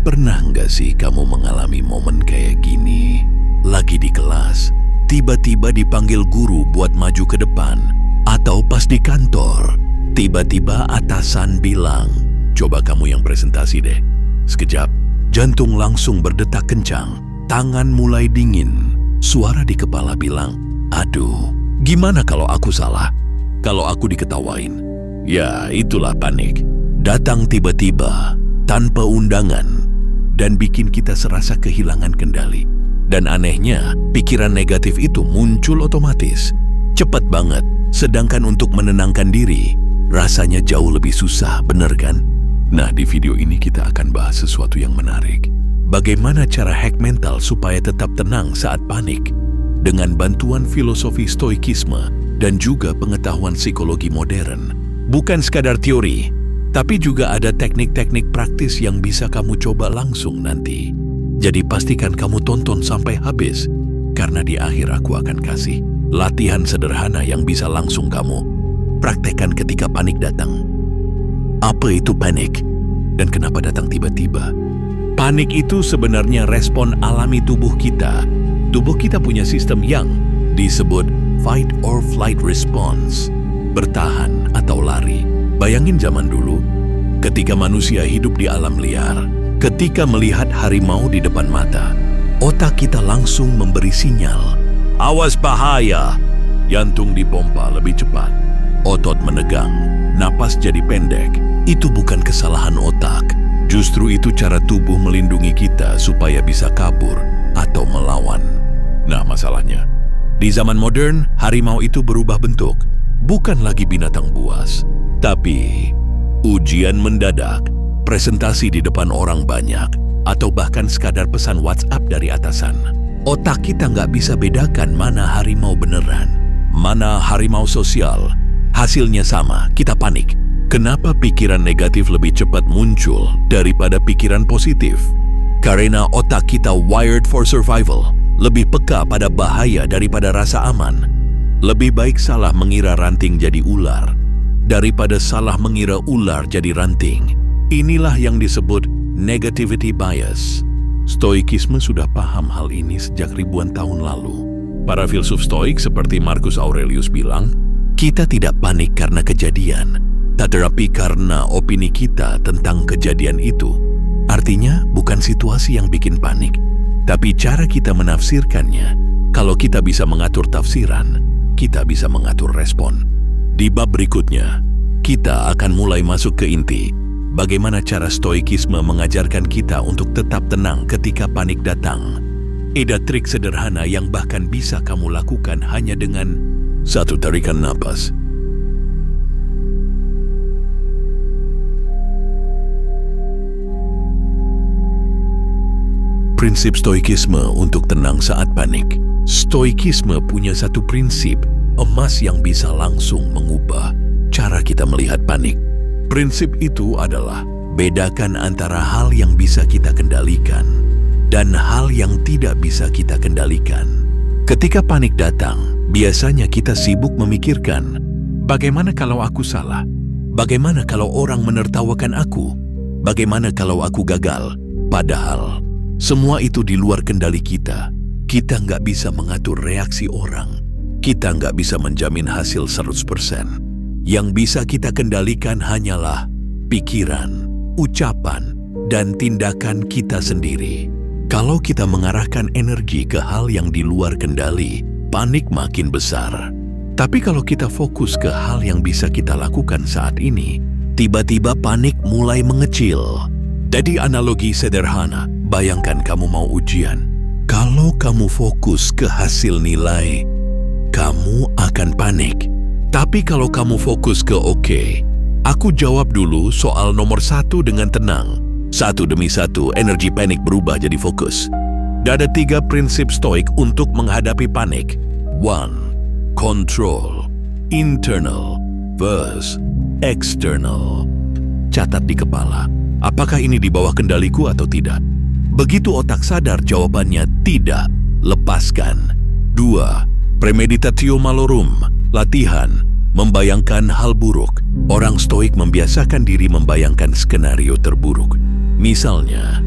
Pernah nggak sih kamu mengalami momen kayak gini? Lagi di kelas, tiba-tiba dipanggil guru buat maju ke depan. Atau pas di kantor, tiba-tiba atasan bilang, "Coba kamu yang presentasi deh." Sekejap, jantung langsung berdetak kencang, tangan mulai dingin. Suara di kepala bilang, "Aduh, gimana kalau aku salah? Kalau aku diketawain?" Ya, itulah panik. Datang tiba-tiba, tanpa undangan, dan bikin kita serasa kehilangan kendali. Dan anehnya, pikiran negatif itu muncul otomatis. Cepat banget, sedangkan untuk menenangkan diri, rasanya jauh lebih susah, bener kan? Nah, di video ini kita akan bahas sesuatu yang menarik. Bagaimana cara hack mental supaya tetap tenang saat panik? Dengan bantuan filosofi stoikisme dan juga pengetahuan psikologi modern. Bukan sekadar teori, tapi juga ada teknik-teknik praktis yang bisa kamu coba langsung nanti. Jadi pastikan kamu tonton sampai habis, karena di akhir aku akan kasih latihan sederhana yang bisa langsung kamu praktekkan ketika panik datang. Apa itu panik? Dan kenapa datang tiba-tiba? Panik itu sebenarnya respon alami tubuh kita. Tubuh kita punya sistem yang disebut fight or flight response, bertahan atau lari. Bayangin zaman dulu, ketika manusia hidup di alam liar, ketika melihat harimau di depan mata, otak kita langsung memberi sinyal, "Awas bahaya!" Jantung dipompa lebih cepat, otot menegang, napas jadi pendek. Itu bukan kesalahan otak, justru itu cara tubuh melindungi kita supaya bisa kabur atau melawan. Nah, masalahnya, di zaman modern, harimau itu berubah bentuk, bukan lagi binatang buas, tapi ujian mendadak, presentasi di depan orang banyak, atau bahkan sekadar pesan WhatsApp dari atasan. Otak kita nggak bisa bedakan mana harimau beneran, mana harimau sosial. Hasilnya sama, kita panik. Kenapa pikiran negatif lebih cepat muncul daripada pikiran positif? Karena otak kita wired for survival, lebih peka pada bahaya daripada rasa aman. Lebih baik salah mengira ranting jadi ular daripada salah mengira ular jadi ranting. Inilah yang disebut negativity bias. Stoikisme sudah paham hal ini sejak ribuan tahun lalu. Para filsuf stoik seperti Marcus Aurelius bilang, kita tidak panik karena kejadian, tetapi karena opini kita tentang kejadian itu. Artinya bukan situasi yang bikin panik, tapi cara kita menafsirkannya. Kalau kita bisa mengatur tafsiran, kita bisa mengatur respon. Di bab berikutnya, kita akan mulai masuk ke inti. Bagaimana cara stoikisme mengajarkan kita untuk tetap tenang ketika panik datang. Ada trik sederhana yang bahkan bisa kamu lakukan hanya dengan satu tarikan napas. Prinsip stoikisme untuk tenang saat panik. Stoikisme punya satu prinsip emas yang bisa langsung mengubah cara kita melihat panik. Prinsip itu adalah bedakan antara hal yang bisa kita kendalikan dan hal yang tidak bisa kita kendalikan. Ketika panik datang, biasanya kita sibuk memikirkan, bagaimana kalau aku salah? Bagaimana kalau orang menertawakan aku? Bagaimana kalau aku gagal? Padahal semua itu di luar kendali kita. Kita nggak bisa mengatur reaksi orang. Kita nggak bisa menjamin hasil 100%. Yang bisa kita kendalikan hanyalah pikiran, ucapan, dan tindakan kita sendiri. Kalau kita mengarahkan energi ke hal yang di luar kendali, panik makin besar. Tapi kalau kita fokus ke hal yang bisa kita lakukan saat ini, tiba-tiba panik mulai mengecil. Jadi analogi sederhana, bayangkan kamu mau ujian. Kalau kamu fokus ke hasil nilai, kamu akan panik. Tapi kalau kamu fokus ke oke, aku jawab dulu soal nomor 1 dengan tenang. Satu demi satu, energi panik berubah jadi fokus. Ada 3 prinsip stoik untuk menghadapi panik. 1. Control. Internal versus external. Catat di kepala, apakah ini di bawah kendaliku atau tidak? Begitu otak sadar jawabannya tidak, lepaskan. 2. Premeditatio malorum, latihan, membayangkan hal buruk. Orang stoik membiasakan diri membayangkan skenario terburuk. Misalnya,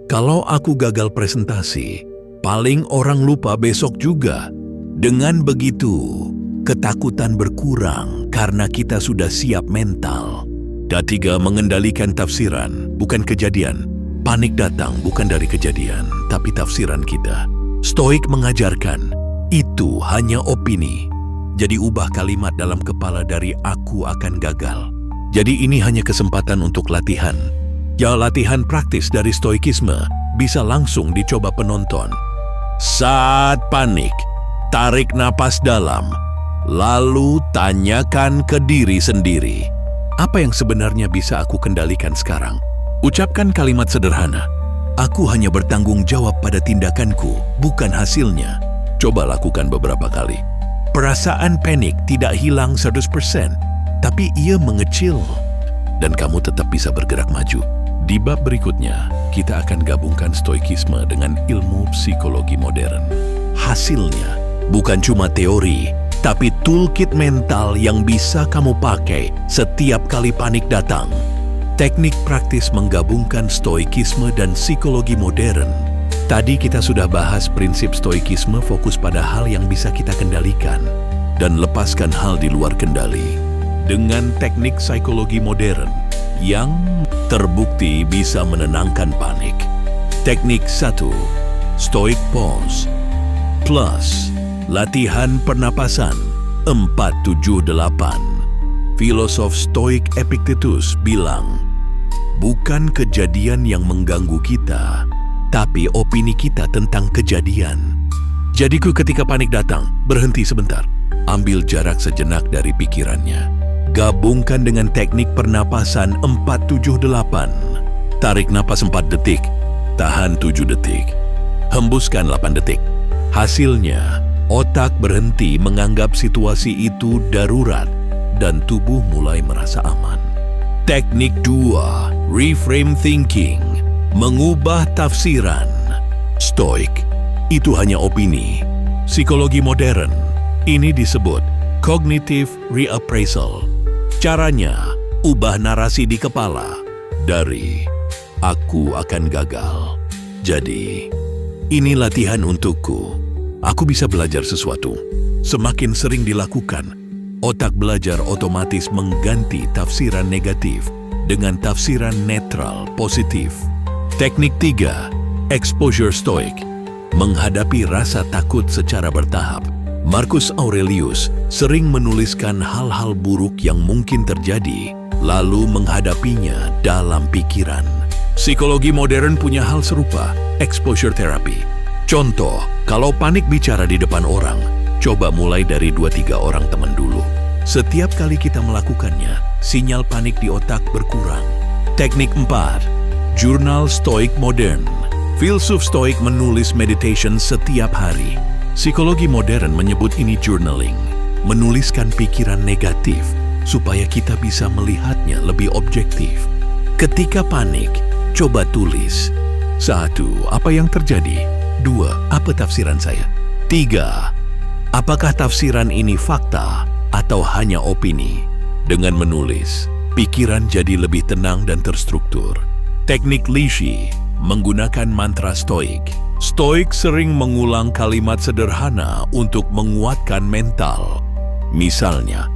Kalau aku gagal presentasi, paling orang lupa besok juga. Dengan begitu, ketakutan berkurang karena kita sudah siap mental. Ketiga, mengendalikan tafsiran, bukan kejadian. Panik datang bukan dari kejadian, tapi tafsiran kita. Stoik mengajarkan, itu hanya opini. Jadi ubah kalimat dalam kepala dari aku akan gagal. Jadi ini hanya kesempatan untuk latihan. Ya, latihan praktis dari stoikisme bisa langsung dicoba penonton. Saat panik, tarik napas dalam, lalu tanyakan ke diri sendiri. Apa yang sebenarnya bisa aku kendalikan sekarang? Ucapkan kalimat sederhana. Aku hanya bertanggung jawab pada tindakanku, bukan hasilnya. Coba lakukan beberapa kali. Perasaan panik tidak hilang 100%, tapi ia mengecil. Dan kamu tetap bisa bergerak maju. Di bab berikutnya, kita akan gabungkan stoikisme dengan ilmu psikologi modern. Hasilnya bukan cuma teori, tapi toolkit mental yang bisa kamu pakai setiap kali panik datang. Teknik praktis menggabungkan stoikisme dan psikologi modern. Tadi kita sudah bahas prinsip stoikisme fokus pada hal yang bisa kita kendalikan dan lepaskan hal di luar kendali. Dengan teknik psikologi modern yang terbukti bisa menenangkan panik. Teknik 1, Stoic Pause plus latihan pernapasan 478. Filosof Stoik Epictetus bilang, bukan kejadian yang mengganggu kita, tapi opini kita tentang kejadian. Jadiku ketika panik datang, berhenti sebentar. Ambil jarak sejenak dari pikirannya. Gabungkan dengan teknik pernapasan 478. Tarik napas 4 detik, tahan 7 detik, hembuskan 8 detik. Hasilnya, otak berhenti menganggap situasi itu darurat dan tubuh mulai merasa aman. Teknik 2, reframe thinking, mengubah tafsiran. Stoik, itu hanya opini. Psikologi modern, ini disebut cognitive reappraisal. Caranya, ubah narasi di kepala dari aku akan gagal. Jadi, ini latihan untukku. Aku bisa belajar sesuatu. Semakin sering dilakukan, otak belajar otomatis mengganti tafsiran negatif dengan tafsiran netral positif. Teknik 3, exposure stoik, menghadapi rasa takut secara bertahap. Marcus Aurelius sering menuliskan hal-hal buruk yang mungkin terjadi, lalu menghadapinya dalam pikiran. Psikologi modern punya hal serupa, exposure therapy. Contoh, kalau panik bicara di depan orang, coba mulai dari 2-3 orang teman dulu. Setiap kali kita melakukannya, sinyal panik di otak berkurang. Teknik 4, jurnal stoik modern. Filsuf stoik menulis meditation setiap hari. Psikologi modern menyebut ini journaling, menuliskan pikiran negatif supaya kita bisa melihatnya lebih objektif. Ketika panik, coba tulis. 1. Apa yang terjadi? 2. Apa tafsiran saya? 3. Apakah tafsiran ini fakta atau hanya opini? Dengan menulis, pikiran jadi lebih tenang dan terstruktur. Teknik Lishi, menggunakan mantra stoik. Stoik sering mengulang kalimat sederhana untuk menguatkan mental. Misalnya,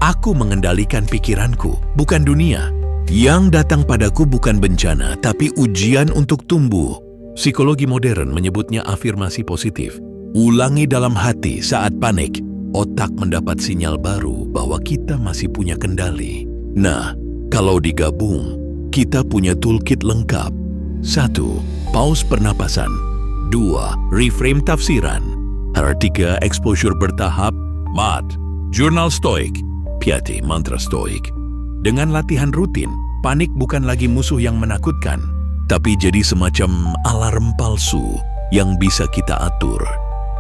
aku mengendalikan pikiranku, bukan dunia. Yang datang padaku bukan bencana, tapi ujian untuk tumbuh. Psikologi modern menyebutnya afirmasi positif. Ulangi dalam hati saat panik. Otak mendapat sinyal baru bahwa kita masih punya kendali. Nah, kalau digabung, kita punya toolkit lengkap. 1. Pause pernapasan. 2. Reframe tafsiran. 3. Exposure bertahap. 4. Jurnal stoik. 5. Mantra stoik. Dengan latihan rutin, panik bukan lagi musuh yang menakutkan, tapi jadi semacam alarm palsu yang bisa kita atur.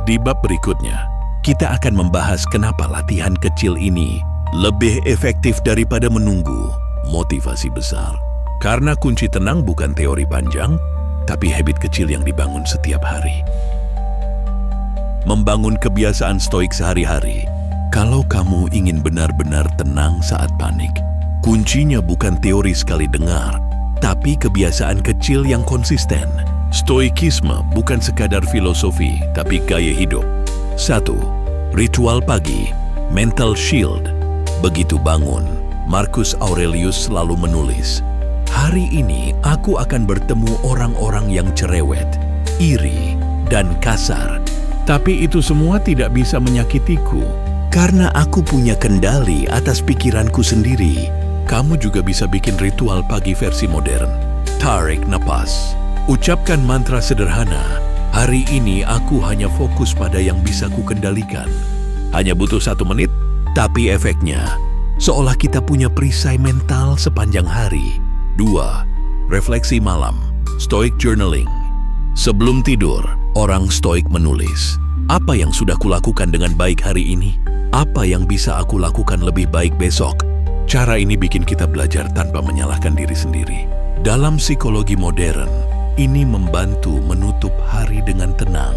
Di bab berikutnya, kita akan membahas kenapa latihan kecil ini lebih efektif daripada menunggu motivasi besar. Karena kunci tenang bukan teori panjang, tapi habit kecil yang dibangun setiap hari. Membangun kebiasaan stoik sehari-hari. Kalau kamu ingin benar-benar tenang saat panik, kuncinya bukan teori sekali dengar, tapi kebiasaan kecil yang konsisten. Stoikisme bukan sekadar filosofi, tapi gaya hidup. 1. Ritual pagi, mental shield. Begitu bangun, Marcus Aurelius selalu menulis, "Hari ini aku akan bertemu orang-orang yang cerewet, iri, dan kasar. Tapi itu semua tidak bisa menyakitiku, karena aku punya kendali atas pikiranku sendiri." Kamu juga bisa bikin ritual pagi versi modern. Tarik napas. Ucapkan mantra sederhana. Hari ini aku hanya fokus pada yang bisa ku kendalikan. Hanya butuh 1 menit, tapi efeknya seolah kita punya perisai mental sepanjang hari. 2. Refleksi malam. Stoic journaling. Sebelum tidur, orang stoik menulis, apa yang sudah kulakukan dengan baik hari ini? Apa yang bisa aku lakukan lebih baik besok? Cara ini bikin kita belajar tanpa menyalahkan diri sendiri. Dalam psikologi modern, ini membantu menutup hari dengan tenang,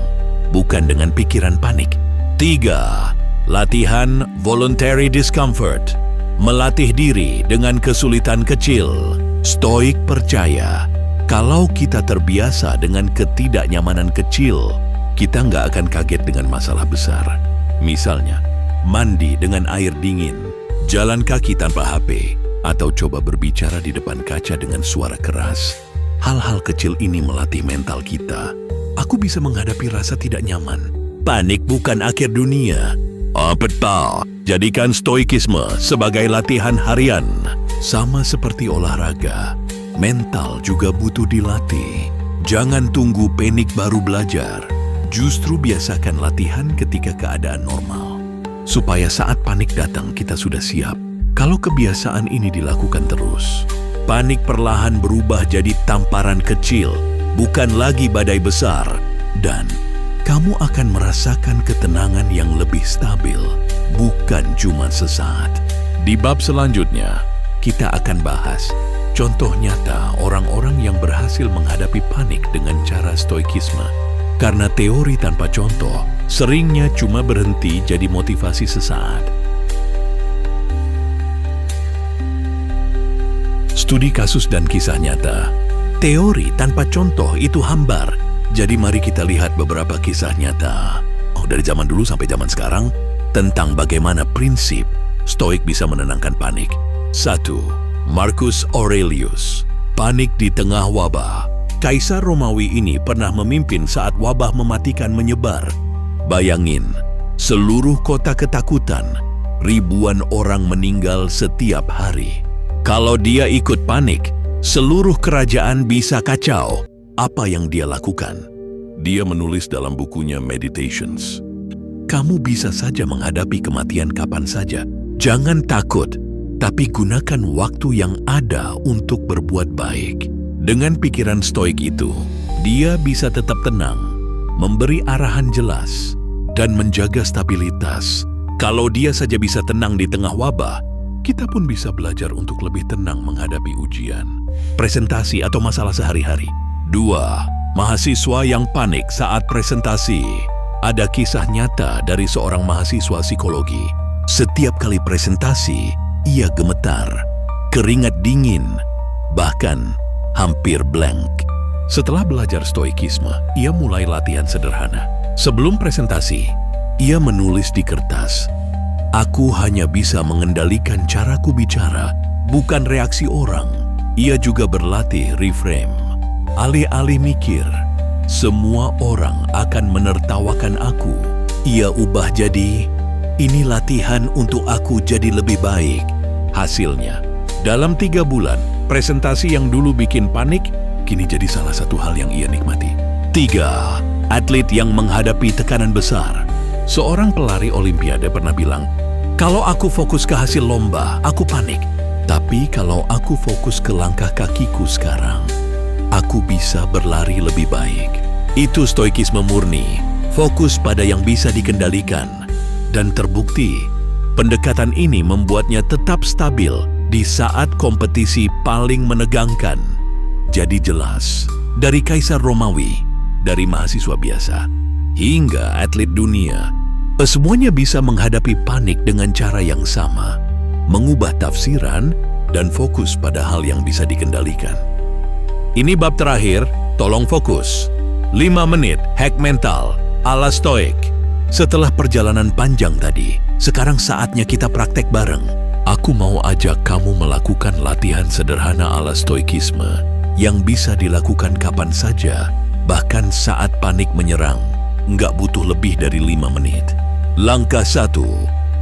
bukan dengan pikiran panik. 3. Latihan voluntary discomfort. Melatih diri dengan kesulitan kecil. Stoik percaya, kalau kita terbiasa dengan ketidaknyamanan kecil, kita nggak akan kaget dengan masalah besar. Misalnya, mandi dengan air dingin, jalan kaki tanpa HP, atau coba berbicara di depan kaca dengan suara keras. Hal-hal kecil ini melatih mental kita. Aku bisa menghadapi rasa tidak nyaman. Panik bukan akhir dunia. Betul. Jadikan stoikisme sebagai latihan harian. Sama seperti olahraga, mental juga butuh dilatih. Jangan tunggu panik baru belajar. Justru biasakan latihan ketika keadaan normal. Supaya saat panik datang kita sudah siap. Kalau kebiasaan ini dilakukan terus, panik perlahan berubah jadi tamparan kecil, bukan lagi badai besar. Dan kamu akan merasakan ketenangan yang lebih stabil, bukan cuma sesaat. Di bab selanjutnya, kita akan bahas contoh nyata orang-orang yang berhasil menghadapi panik dengan cara stoikisme. Karena teori tanpa contoh seringnya cuma berhenti jadi motivasi sesaat. Studi kasus dan kisah nyata. Teori tanpa contoh itu hambar. Jadi mari kita lihat beberapa kisah nyata. Dari zaman dulu sampai zaman sekarang, tentang bagaimana prinsip stoik bisa menenangkan panik. 1. Marcus Aurelius. Panik di tengah wabah. Kaisar Romawi ini pernah memimpin saat wabah mematikan menyebar. Bayangin, seluruh kota ketakutan, ribuan orang meninggal setiap hari. Kalau dia ikut panik, seluruh kerajaan bisa kacau. Apa yang dia lakukan? Dia menulis dalam bukunya Meditations. Kamu bisa saja menghadapi kematian kapan saja. Jangan takut, tapi gunakan waktu yang ada untuk berbuat baik. Dengan pikiran stoik itu, dia bisa tetap tenang, memberi arahan jelas, dan menjaga stabilitas. Kalau dia saja bisa tenang di tengah wabah, kita pun bisa belajar untuk lebih tenang menghadapi ujian, presentasi, atau masalah sehari-hari. 2. Mahasiswa yang panik saat presentasi. Ada kisah nyata dari seorang mahasiswa psikologi. Setiap kali presentasi, ia gemetar, keringat dingin, bahkan hampir blank. Setelah belajar stoikisme, ia mulai latihan sederhana. Sebelum presentasi, ia menulis di kertas, "Aku hanya bisa mengendalikan caraku bicara, bukan reaksi orang." Ia juga berlatih reframe. Alih-alih mikir, semua orang akan menertawakan aku, ia ubah jadi, ini latihan untuk aku jadi lebih baik. Hasilnya, dalam 3 bulan, presentasi yang dulu bikin panik, kini jadi salah satu hal yang ia nikmati. 3. Atlet yang menghadapi tekanan besar. Seorang pelari olimpiade pernah bilang, "Kalau aku fokus ke hasil lomba, aku panik. Tapi kalau aku fokus ke langkah kakiku sekarang, aku bisa berlari lebih baik." Itu stoikisme murni, fokus pada yang bisa dikendalikan. Dan terbukti, pendekatan ini membuatnya tetap stabil di saat kompetisi paling menegangkan. Jadi jelas, dari Kaisar Romawi, dari mahasiswa biasa, hingga atlet dunia, semuanya bisa menghadapi panik dengan cara yang sama, mengubah tafsiran dan fokus pada hal yang bisa dikendalikan. Ini bab terakhir, tolong fokus. 5 menit hack mental ala stoik. Setelah perjalanan panjang tadi, sekarang saatnya kita praktek bareng. Aku mau ajak kamu melakukan latihan sederhana ala stoikisme yang bisa dilakukan kapan saja, bahkan saat panik menyerang. Nggak butuh lebih dari 5 menit. Langkah 1,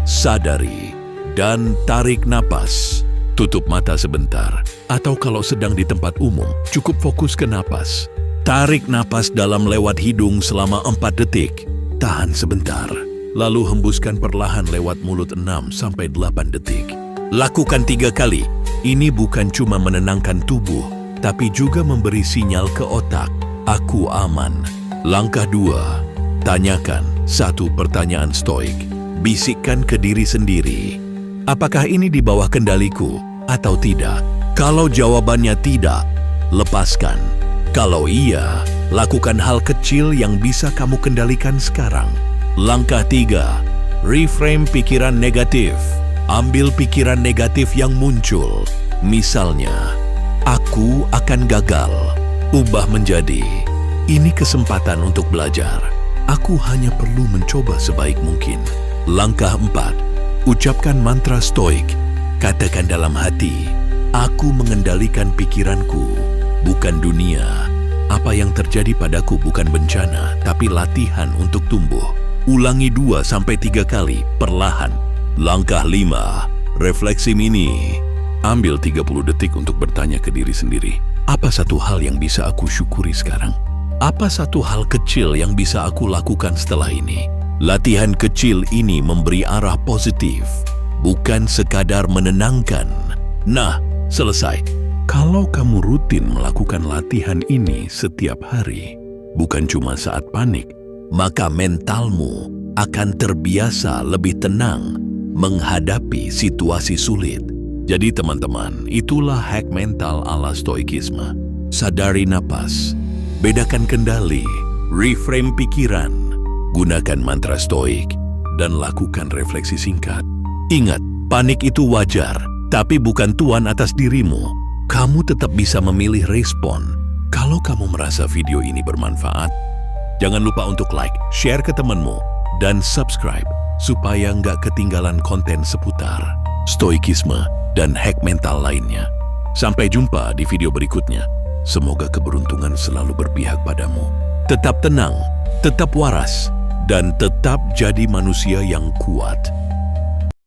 sadari dan tarik napas. Tutup mata sebentar, atau kalau sedang di tempat umum, cukup fokus ke napas. Tarik napas dalam lewat hidung selama 4 detik. Tahan sebentar, lalu hembuskan perlahan lewat mulut 6-8 detik. Lakukan 3 kali. Ini bukan cuma menenangkan tubuh, tapi juga memberi sinyal ke otak, aku aman. Langkah 2, tanyakan 1 pertanyaan stoik. Bisikkan ke diri sendiri. Apakah ini di bawah kendaliku atau tidak? Kalau jawabannya tidak, lepaskan. Kalau iya, lakukan hal kecil yang bisa kamu kendalikan sekarang. Langkah 3, reframe pikiran negatif. Ambil pikiran negatif yang muncul. Misalnya, aku akan gagal. Ubah menjadi, ini kesempatan untuk belajar. Aku hanya perlu mencoba sebaik mungkin. Langkah 4, ucapkan mantra stoik. Katakan dalam hati, aku mengendalikan pikiranku, bukan dunia. Apa yang terjadi padaku bukan bencana, tapi latihan untuk tumbuh. Ulangi 2-3 kali, perlahan. Langkah 5, refleksi mini. Ambil 30 detik untuk bertanya ke diri sendiri. Apa satu hal yang bisa aku syukuri sekarang? Apa satu hal kecil yang bisa aku lakukan setelah ini? Latihan kecil ini memberi arah positif, bukan sekadar menenangkan. Nah, selesai. Kalau kamu rutin melakukan latihan ini setiap hari, bukan cuma saat panik, maka mentalmu akan terbiasa lebih tenang menghadapi situasi sulit. Jadi teman-teman, itulah hack mental ala stoikisme. Sadari napas, bedakan kendali, reframe pikiran, gunakan mantra stoik, dan lakukan refleksi singkat. Ingat, panik itu wajar, tapi bukan tuan atas dirimu. Kamu tetap bisa memilih respon. Kalau kamu merasa video ini bermanfaat, jangan lupa untuk like, share ke temanmu, dan subscribe supaya nggak ketinggalan konten seputar stoikisme dan hack mental lainnya. Sampai jumpa di video berikutnya. Semoga keberuntungan selalu berpihak padamu. Tetap tenang, tetap waras, dan tetap jadi manusia yang kuat.